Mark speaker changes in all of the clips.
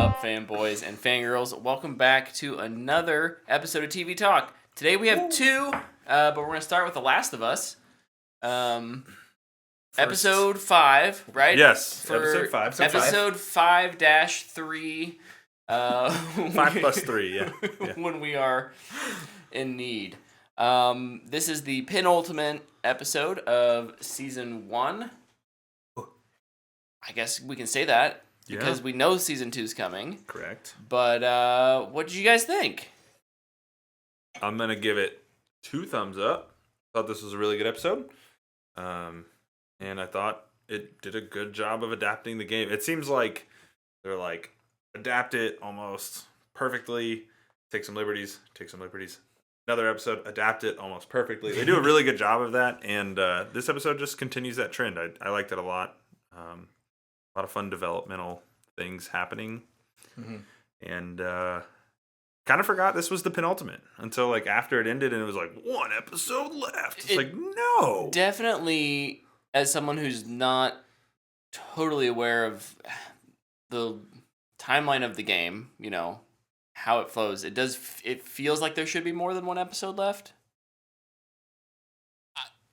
Speaker 1: up, fanboys and fangirls? Welcome back to another episode of TV Talk. Today we have two, but we're going to start with The Last of Us. Episode 5, right?
Speaker 2: Yes,
Speaker 1: For
Speaker 2: episode 5.
Speaker 1: Episode 5-3.
Speaker 2: 5 plus 3, yeah.
Speaker 1: When we are in need. This is the penultimate episode of Season 1. I guess we can say that. Because we know Season 2 is coming.
Speaker 2: Correct.
Speaker 1: But what did you guys think?
Speaker 2: I'm going to give it 2 thumbs up. Thought this was a really good episode. And I thought it did a good job of adapting the game. It seems like they're like, adapt it almost perfectly, take some liberties. Another episode, adapt it almost perfectly. They do a really good job of that. And this episode just continues that trend. I liked it a lot. A lot of fun developmental things happening. Mm-hmm. And kind of forgot this was the penultimate until like after it ended and it was like 1 episode left. It's like, no.
Speaker 1: Definitely, as someone who's not totally aware of the timeline of the game, you know, how it flows, it feels like there should be more than 1 episode left.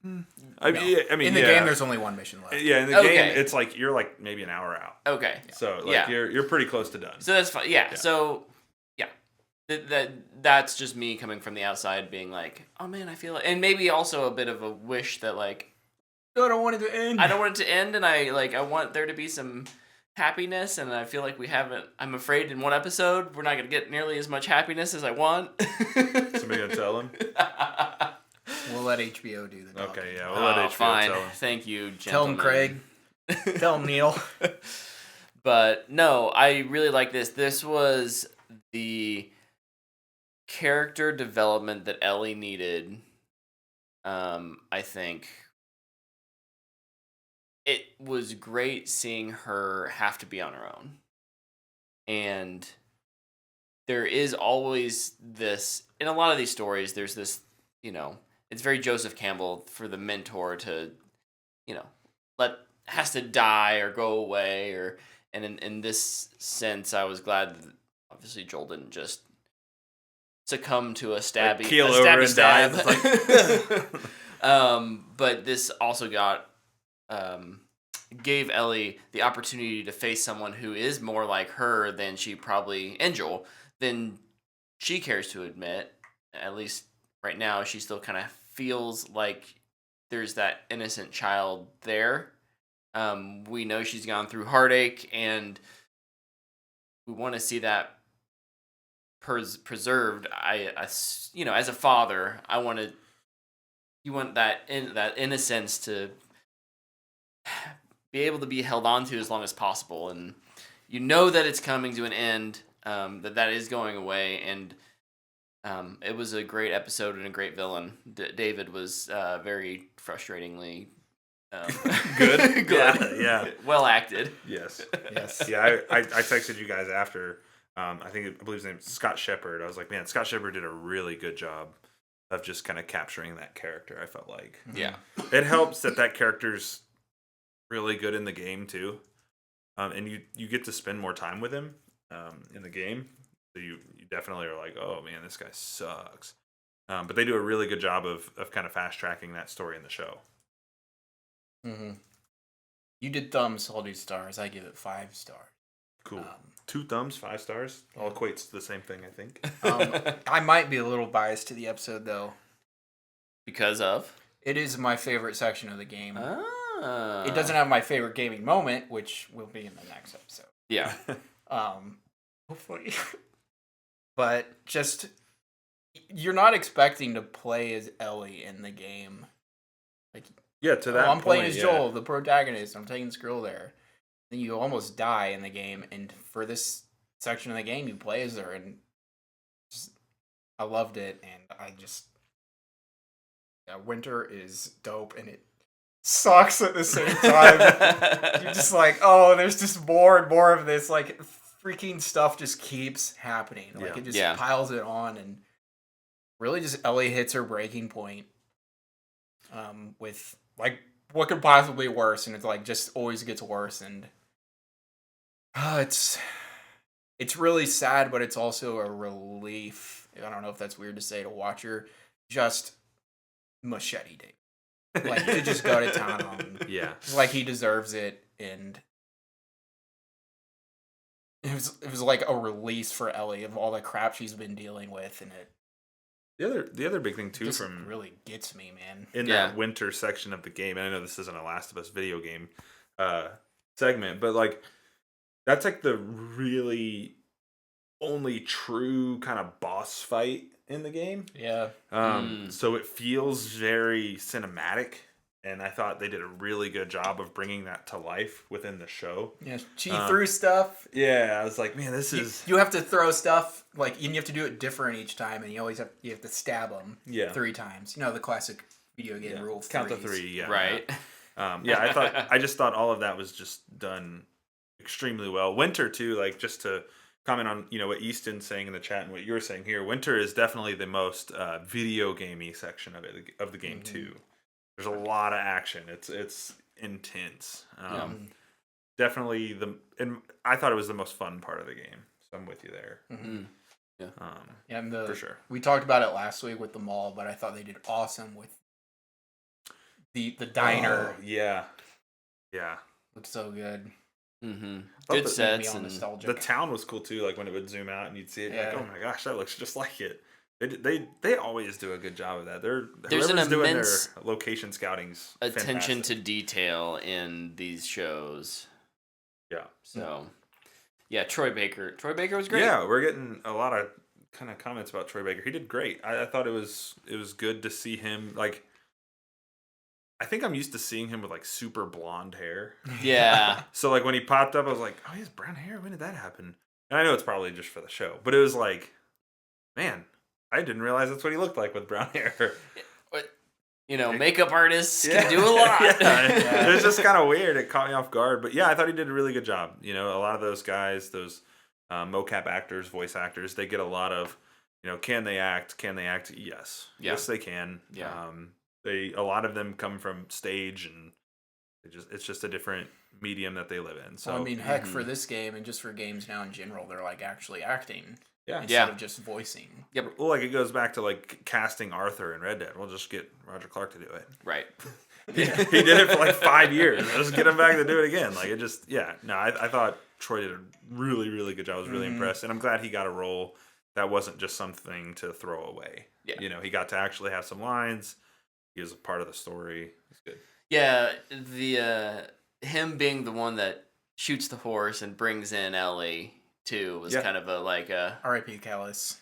Speaker 2: I mean,
Speaker 3: in the game, there's only 1 mission left.
Speaker 2: Yeah, in the game, it's like you're like maybe an hour out.
Speaker 1: Okay,
Speaker 2: so like you're pretty close to done.
Speaker 1: So that's fine. Yeah. So that's just me coming from the outside, being like, oh man, I feel it, and maybe also a bit of a wish that like,
Speaker 3: no, I don't want it to end.
Speaker 1: I don't want it to end, and I want there to be some happiness, and I feel like we haven't. I'm afraid in 1 episode we're not gonna get nearly as much happiness as I want.
Speaker 2: Somebody gonna tell him?
Speaker 3: We'll let HBO do the talking.
Speaker 2: Okay, yeah, we'll let HBO
Speaker 1: fine.
Speaker 2: tell him.
Speaker 1: Thank you, gentlemen.
Speaker 3: Tell him, Craig. Tell him, Neil.
Speaker 1: But no, I really like this. This was the character development that Ellie needed. I think it was great seeing her have to be on her own. And there is always this, in a lot of these stories, there's this, you know, it's very Joseph Campbell for the mentor to, you know, has to die or go away, and in this sense, I was glad that obviously Joel didn't just succumb to a stabby,
Speaker 2: like keel over and die.
Speaker 1: But this also gave Ellie the opportunity to face someone who is more like her than she probably, and Joel, than she cares to admit. At least right now, she still kind of feels like there's that innocent child there. We know she's gone through heartache, and we want to see that preserved. You know, as a father, you want that innocence to be able to be held on to as long as possible, and you know that it's coming to an end, that is going away, and it was a great episode and a great villain. David was very frustratingly
Speaker 2: good. Yeah.
Speaker 1: Well acted.
Speaker 2: Yes. Yeah, I texted you guys after. I believe his name is Scott Shepherd. I was like, man, Scott Shepherd did a really good job of just kind of capturing that character. I felt like,
Speaker 1: yeah,
Speaker 2: it helps that character's really good in the game too, and you get to spend more time with him in the game. So you definitely are like, oh man, this guy sucks. But they do a really good job of kind of fast tracking that story in the show.
Speaker 3: Mm-hmm. You did thumbs, I'll do stars. I give it 5 stars.
Speaker 2: Cool. 2 thumbs, 5 stars. All equates to the same thing, I think.
Speaker 3: I might be a little biased to the episode though.
Speaker 1: Because of?
Speaker 3: It is my favorite section of the game.
Speaker 1: Ah.
Speaker 3: It doesn't have my favorite gaming moment, which will be in the next episode.
Speaker 1: Yeah.
Speaker 3: Hopefully. But just, you're not expecting to play as Ellie in the game. Like,
Speaker 2: yeah, to that
Speaker 3: I'm playing
Speaker 2: point,
Speaker 3: as Joel, the protagonist. I'm taking this girl there. Then you almost die in the game, and for this section of the game, you play as her, and I loved it, and Winter is dope, and it sucks at the same time. You're just like, oh, there's just more and more of this, like, freaking stuff just keeps happening. Like, it just piles it on, and really just Ellie hits her breaking point with, like, what could possibly be worse, and it's, like, just always gets worse, and it's it's really sad, but it's also a relief. I don't know if that's weird to say to watch her just machete Dave. Like, to just go to town on him.
Speaker 2: Yeah.
Speaker 3: Like, he deserves it, and it was like a release for Ellie of all the crap she's been dealing with, and it
Speaker 2: The other big thing too
Speaker 3: just
Speaker 2: from
Speaker 3: really gets me, man.
Speaker 2: in that winter section of the game, and I know this isn't a Last of Us video game segment, but like that's like the really only true kind of boss fight in the game.
Speaker 3: Yeah.
Speaker 2: So it feels very cinematic, and I thought they did a really good job of bringing that to life within the show.
Speaker 3: Yeah, she threw stuff.
Speaker 2: Yeah, I was like, man, this is...
Speaker 3: You have to throw stuff, like, and you have to do it different each time, and you have to stab them 3 times. You know, the classic video game rule.
Speaker 2: Count to 3, yeah.
Speaker 1: Right.
Speaker 2: I just thought all of that was just done extremely well. Winter, too, like, just to comment on, what Easton's saying in the chat and what you were saying here, Winter is definitely the most video gamey section of the game, too. There's a lot of action. It's intense. Definitely and I thought it was the most fun part of the game. So I'm with you there.
Speaker 1: Mm-hmm.
Speaker 3: Yeah. And
Speaker 2: for sure.
Speaker 3: We talked about it last week with the mall, but I thought they did awesome with the diner.
Speaker 2: Oh, yeah.
Speaker 3: Looked so good.
Speaker 1: Mm-hmm. Good sets and
Speaker 2: the town was cool too. Like when it would zoom out and you'd see it, you're like, oh my gosh, that looks just like it. They always do a good job of that. There's an immense doing their location scouting's
Speaker 1: attention
Speaker 2: fantastic.
Speaker 1: to detail in these shows.
Speaker 2: Yeah.
Speaker 1: So, yeah, Troy Baker. Troy Baker was great.
Speaker 2: Yeah, we're getting a lot of kind of comments about Troy Baker. He did great. I thought it was good to see him. Like, I think I'm used to seeing him with like super blonde hair.
Speaker 1: Yeah.
Speaker 2: So like when he popped up, I was like, oh, he has brown hair. When did that happen? And I know it's probably just for the show, but it was like, man, I didn't realize that's what he looked like with brown hair.
Speaker 1: Makeup artists can do a lot.
Speaker 2: It was just kind of weird. It caught me off guard. But yeah, I thought he did a really good job. A lot of those guys, those mocap actors, voice actors, they get a lot of, can they act? Can they act? Yes.
Speaker 1: Yeah.
Speaker 2: Yes, they can.
Speaker 1: Yeah.
Speaker 2: A lot of them come from stage, and it's just a different medium that they live in. So
Speaker 3: well, I mean, heck, for this game and just for games now in general, they're like actually acting.
Speaker 2: Yeah.
Speaker 3: Instead of just voicing.
Speaker 1: Yep.
Speaker 2: Well, like it goes back to like casting Arthur in Red Dead. We'll just get Roger Clark to do it.
Speaker 1: Right.
Speaker 2: He did it for like 5 years. Let's get him back to do it again. Like it just, No, I thought Troy did a really, really good job. I was really impressed, and I'm glad he got a role that wasn't just something to throw away.
Speaker 1: Yeah.
Speaker 2: He got to actually have some lines. He was a part of the story. It's good.
Speaker 1: Yeah, the him being the one that shoots the horse and brings in Ellie too was kind of a like a
Speaker 3: R.I.P. Callis,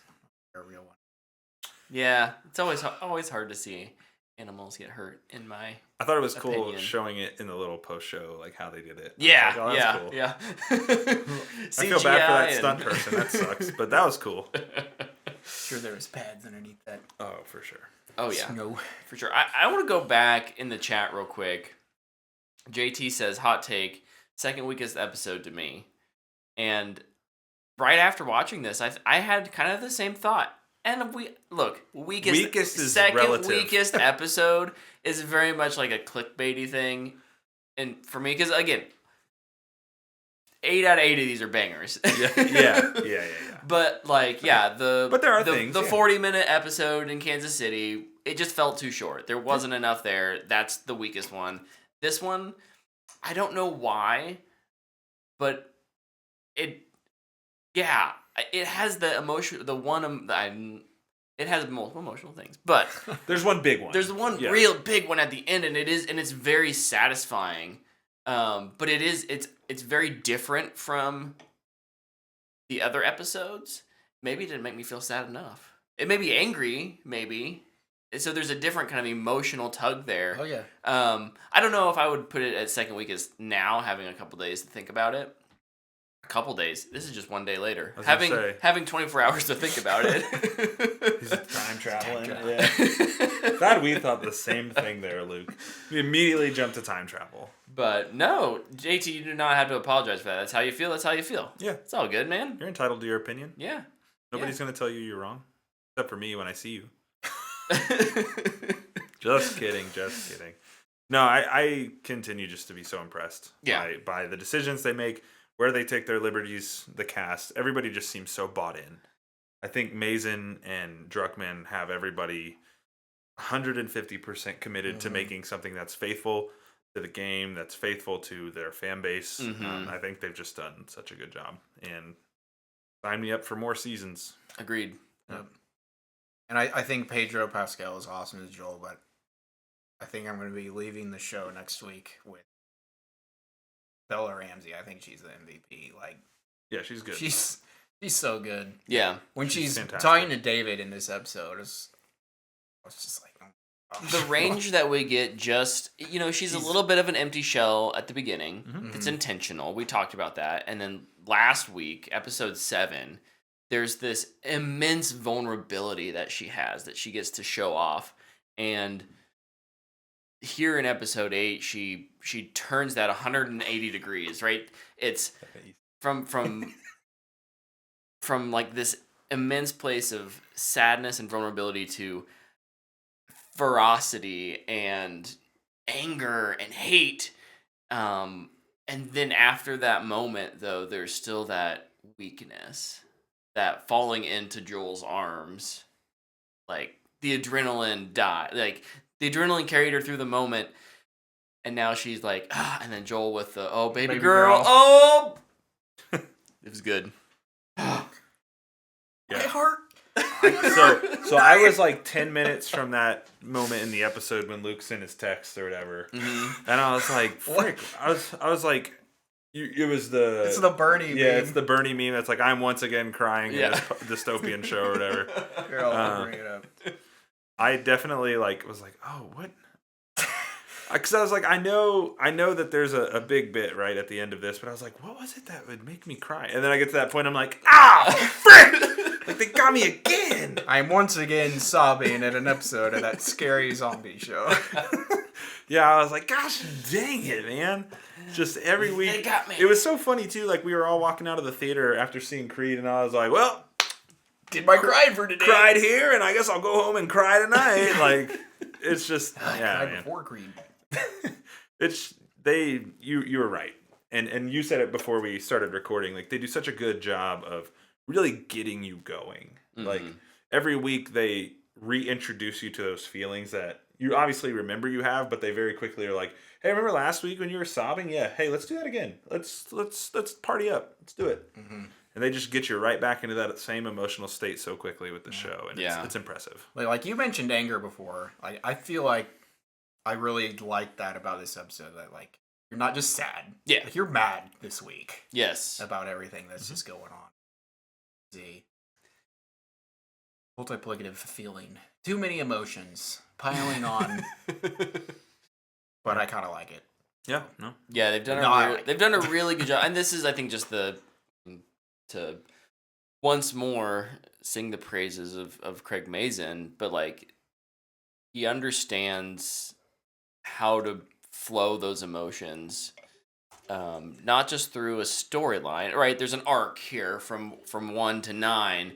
Speaker 3: a real one.
Speaker 1: Yeah, it's always hard to see animals get hurt. In my
Speaker 2: I thought it was
Speaker 1: opinion.
Speaker 2: cool showing it in the little post show, like how they did it.
Speaker 1: Yeah,
Speaker 2: I was like, oh, that's cool.
Speaker 1: I
Speaker 2: feel bad for that stunt person. That sucks, but that was cool.
Speaker 3: Sure, there was pads underneath that.
Speaker 2: Oh, for sure.
Speaker 1: Oh yeah,
Speaker 3: snow.
Speaker 1: For sure. I want to go back in the chat real quick. JT says hot take, second weakest episode to me, and right after watching this, I had kind of the same thought. And weakest is second relative. Weakest episode is very much like a clickbaity thing, and for me, because again, 8 out of 8 of these are bangers.
Speaker 2: Yeah.
Speaker 1: But but
Speaker 2: there are things.
Speaker 1: The 40-minute episode in Kansas City, it just felt too short. There wasn't enough there. That's the weakest one. This one, I don't know why, but it has the emotion. It has multiple emotional things, but
Speaker 2: there's one big one.
Speaker 1: There's one real big one at the end, and it's very satisfying. But it's very different from the other episodes. Maybe it didn't make me feel sad enough. It made me angry, maybe. So there's a different kind of emotional tug there.
Speaker 3: Oh yeah.
Speaker 1: I don't know if I would put it at second weakest now, having a couple days to think about it. A couple days. This is just one day later. Having 24 hours to think about it.
Speaker 2: He's time traveling. Yeah. Glad we thought the same thing there, Luke. We immediately jumped to time travel.
Speaker 1: But no, JT, you do not have to apologize for that. That's how you feel. That's how you feel.
Speaker 2: Yeah.
Speaker 1: It's all good, man.
Speaker 2: You're entitled to your opinion.
Speaker 1: Yeah.
Speaker 2: Nobody's going to tell you you're wrong. Except for me when I see you. Just kidding. No, I continue just to be so impressed by the decisions they make. where they take their liberties, the cast, everybody just seems so bought in. I think Mason and Druckmann have everybody 150% committed to making something that's faithful to the game, that's faithful to their fan base. I think they've just done such a good job. And sign me up for more seasons.
Speaker 1: Agreed.
Speaker 3: Yep. And I think Pedro Pascal is awesome as Joel, but I think I'm going to be leaving the show next week with Bella Ramsey. I think she's the MVP. Like,
Speaker 2: yeah, she's good.
Speaker 3: She's so good.
Speaker 1: Yeah.
Speaker 3: When she's
Speaker 2: fantastic.
Speaker 3: talking to David in this episode, I was just like, oh.
Speaker 1: The range that we get just, she's a little bit of an empty shell at the beginning.
Speaker 2: Mm-hmm.
Speaker 1: It's intentional. We talked about that. And then last week, episode 7, there's this immense vulnerability that she has that she gets to show off. And here in episode 8, she turns that 180 degrees, right? It's from like this immense place of sadness and vulnerability to ferocity and anger and hate. And then after that moment, though, there's still that weakness, that falling into Joel's arms. Like, the adrenaline died. Like, the adrenaline carried her through the moment, and now she's like, and then Joel with the, oh, baby girl. Oh! It was good.
Speaker 3: My heart.
Speaker 2: So I was like 10 minutes from that moment in the episode when Luke sent his text or whatever, and I was like, "Frick!" I was like, "It's
Speaker 3: the Bernie meme.
Speaker 2: It's the Bernie meme. That's like I'm once again crying in this dystopian show or whatever."
Speaker 3: Here, I'll bring it up.
Speaker 2: I definitely was like, "Oh, what?" Because I was like, I know that there's a big bit right at the end of this, but I was like, what was it that would make me cry? And then I get to that point, I'm like, frick! Like, they got me again!
Speaker 3: I'm once again sobbing at an episode of that scary zombie show.
Speaker 2: Yeah, I was like, gosh dang it, man. Just every week.
Speaker 1: They got me.
Speaker 2: It was so funny, too. Like, we were all walking out of the theater after seeing Creed, and I was like, well,
Speaker 3: did my cry for today.
Speaker 2: Cried here, and I guess I'll go home and cry tonight. Like, it's just, yeah,
Speaker 3: man. Before Creed.
Speaker 2: You were right, and you said it before we started recording. Like, they do such a good job of really getting you going. Like, every week they reintroduce you to those feelings that you obviously remember you have, but they very quickly are like, hey, remember last week when you were sobbing? Yeah, hey, let's do that again. Let's party up. Let's do it. And they just get you right back into that same emotional state so quickly with the show, and it's impressive.
Speaker 3: Like you mentioned anger before. I feel like I really like that about this episode, that like you're not just sad.
Speaker 1: Yeah.
Speaker 3: Like, you're mad this week.
Speaker 1: Yes.
Speaker 3: About everything that's just going on. The multiplicative feeling. Too many emotions piling on. But I kind of like it.
Speaker 2: Yeah, no.
Speaker 1: Yeah, they've done a really good job. And this is, I think, just to once more sing the praises of Craig Mazin, but like, he understands how to flow those emotions, not just through a storyline, right? There's an arc here from 1 to 9,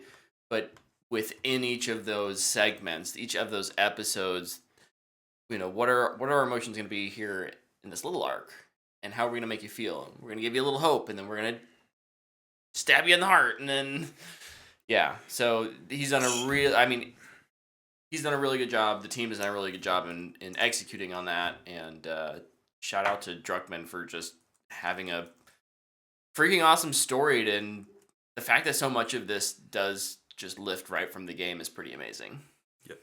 Speaker 1: but within each of those segments, each of those episodes, what are our emotions going to be here in this little arc, and how are we going to make you feel? We're going to give you a little hope, and then we're going to stab you in the heart, and then So he's done a really good job. The team has done a really good job in executing on that. And shout out to Druckmann for just having a freaking awesome story. And the fact that so much of this does just lift right from the game is pretty amazing.
Speaker 2: Yep.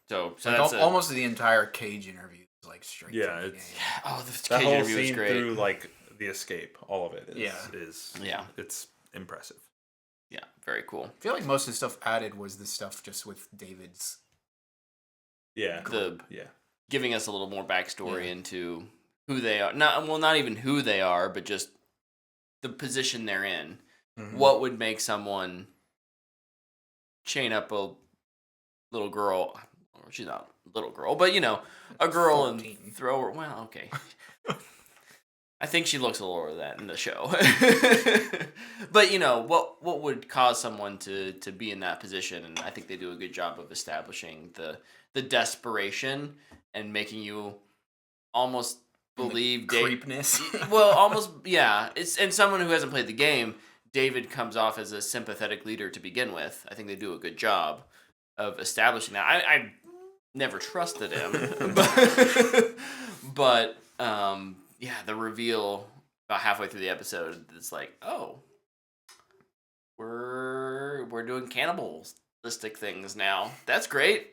Speaker 3: So like
Speaker 2: that's
Speaker 3: almost the entire Cage interview is like straight.
Speaker 2: Yeah,
Speaker 3: from the
Speaker 2: it's
Speaker 3: game.
Speaker 1: Oh, the
Speaker 2: that
Speaker 1: Cage
Speaker 2: whole
Speaker 1: interview was
Speaker 2: scene
Speaker 1: great.
Speaker 2: through like the escape, all of it is
Speaker 1: Yeah.
Speaker 2: it's impressive.
Speaker 1: Yeah, very cool.
Speaker 3: I feel like most of the stuff added was the stuff just with David's.
Speaker 2: Yeah.
Speaker 1: Giving us a little more backstory into who they are. Not even who they are, but just the position they're in. Mm-hmm. What would make someone chain up a little girl? She's not a little girl, but a girl 14. And throw her. Well, okay. I think she looks a little over that in the show. But, what would cause someone to be in that position? And I think they do a good job of establishing the desperation and making you almost believe
Speaker 3: creepness.
Speaker 1: Well, almost, yeah. It's and someone who hasn't played the game, David comes off as a sympathetic leader to begin with. I think they do a good job of establishing that. I never trusted him, but yeah, the reveal about halfway through the episode, it's like, oh, we're doing cannibalistic things now. That's great.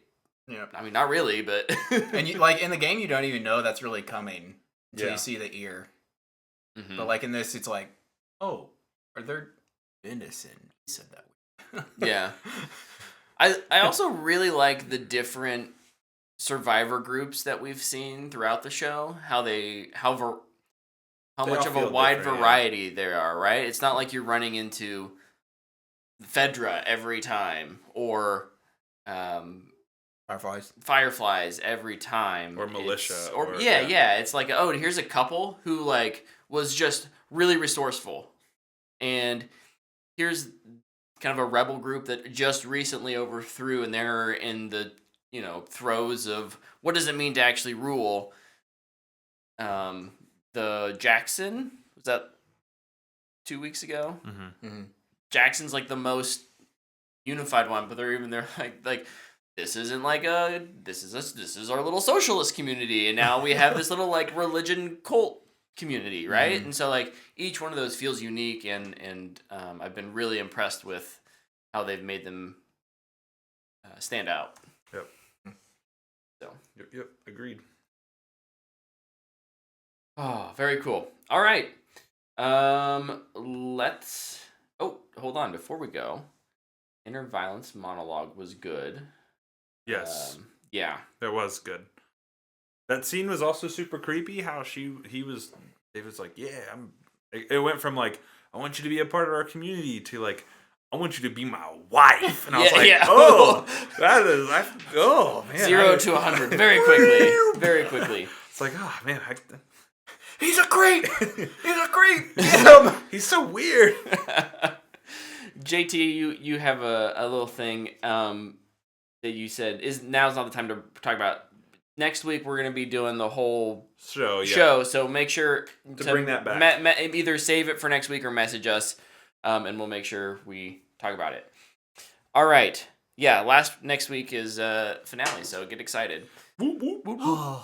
Speaker 3: Yeah,
Speaker 1: I mean, not really, but
Speaker 3: and you like in the game, you don't even know that's really coming until you see the ear.
Speaker 1: Mm-hmm.
Speaker 3: But like in this, it's like, oh, are they innocent? He said that.
Speaker 1: Yeah. I also really like the different survivor groups that we've seen throughout the show. How much of a wide variety there are, right? It's not like you're running into Fedra every time or Fireflies every time,
Speaker 2: or militia,
Speaker 1: yeah. It's like, oh, here's a couple who like was just really resourceful, and here's kind of a rebel group that just recently overthrew, and they're in the throes of what does it mean to actually rule. The Jackson, was that 2 weeks ago?
Speaker 2: Mm-hmm.
Speaker 3: Mm-hmm.
Speaker 1: Jackson's like the most unified one, but they're like this isn't like this is our little socialist community, and now we have this little like religion cult community, right? Mm-hmm. And so like each one of those feels unique, and I've been really impressed with how they've made them stand out.
Speaker 2: Yep.
Speaker 1: So.
Speaker 2: Yep. Agreed.
Speaker 1: Oh, very cool. All right. Let's. Oh, hold on. Before we go, inner violence monologue was good.
Speaker 2: Yes.
Speaker 1: Yeah.
Speaker 2: It was good. That scene was also super creepy. How David's like, yeah, it went from like, I want you to be a part of our community to like, I want you to be my wife. And I was like, oh, oh, man.
Speaker 1: 0 to 100 very quickly. Very quickly.
Speaker 2: It's like, oh, man.
Speaker 3: He's a creep. He's a creep.
Speaker 2: He's so weird.
Speaker 1: JT, you have a little thing that you said now's not the time to talk about. Next week we're going to be doing the whole show, so make sure
Speaker 2: to bring that back.
Speaker 1: Either save it for next week or message us, and we'll make sure we talk about it. All right, yeah. Next week is finale, so get excited.
Speaker 2: Whoop, whoop, whoop, whoop.